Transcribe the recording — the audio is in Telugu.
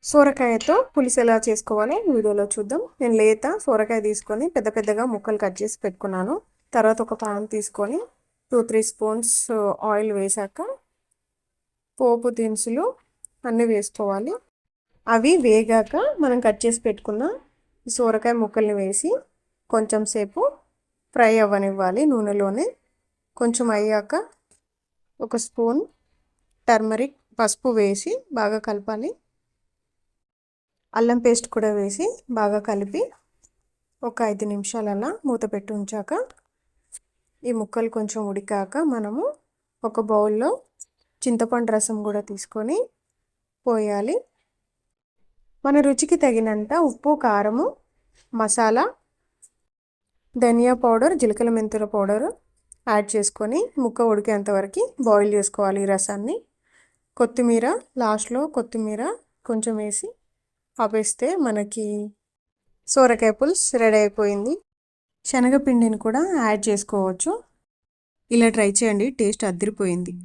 సోరకాయతో పులుసు ఎలా చేసుకోవాలో వీడియోలో చూద్దాం. నేను లేత సోరకాయ తీసుకొని పెద్ద పెద్దగా ముక్కలు కట్ చేసి పెట్టుకున్నాను. తర్వాత ఒక పాన్ తీసుకొని 2-3 స్పూన్స్ ఆయిల్ వేసాక పోపు దినుసులు అన్నీ వేసుకోవాలి. అవి వేగాక మనం కట్ చేసి పెట్టుకున్న సోరకాయ ముక్కల్ని వేసి కొంచెం సేపు ఫ్రై అవ్వనివ్వాలి నూనెలోనే. కొంచెం అయ్యాక ఒక స్పూన్ టర్మరిక్ పసుపు వేసి బాగా కలపాలి. అల్లం పేస్ట్ కూడా వేసి బాగా కలిపి ఒక 5 నిమిషాలు అలా మూత పెట్టి ఉంచాక ఈ ముక్కలు కొంచెం ఉడికాక మనము ఒక బౌల్లో చింతపండు రసం కూడా తీసుకొని పోయాలి. మన రుచికి తగినంత ఉప్పు, కారము, మసాలా, ధనియా పౌడర్, జీలకర్ర మెంతుల పౌడర్ యాడ్ చేసుకొని ముక్క ఉడికేంత వరకు బాయిల్ చేసుకోవాలి ఈ రసాన్ని. కొత్తిమీర లాస్ట్లో కొత్తిమీర కొంచెం వేసి ఆపేస్తే మనకి సోరకాయ పులుసు రెడీ అయిపోయింది. శనగపిండిని కూడా యాడ్ చేసుకోవచ్చు. ఇలా ట్రై చేయండి, టేస్ట్ అదిరిపోయింది.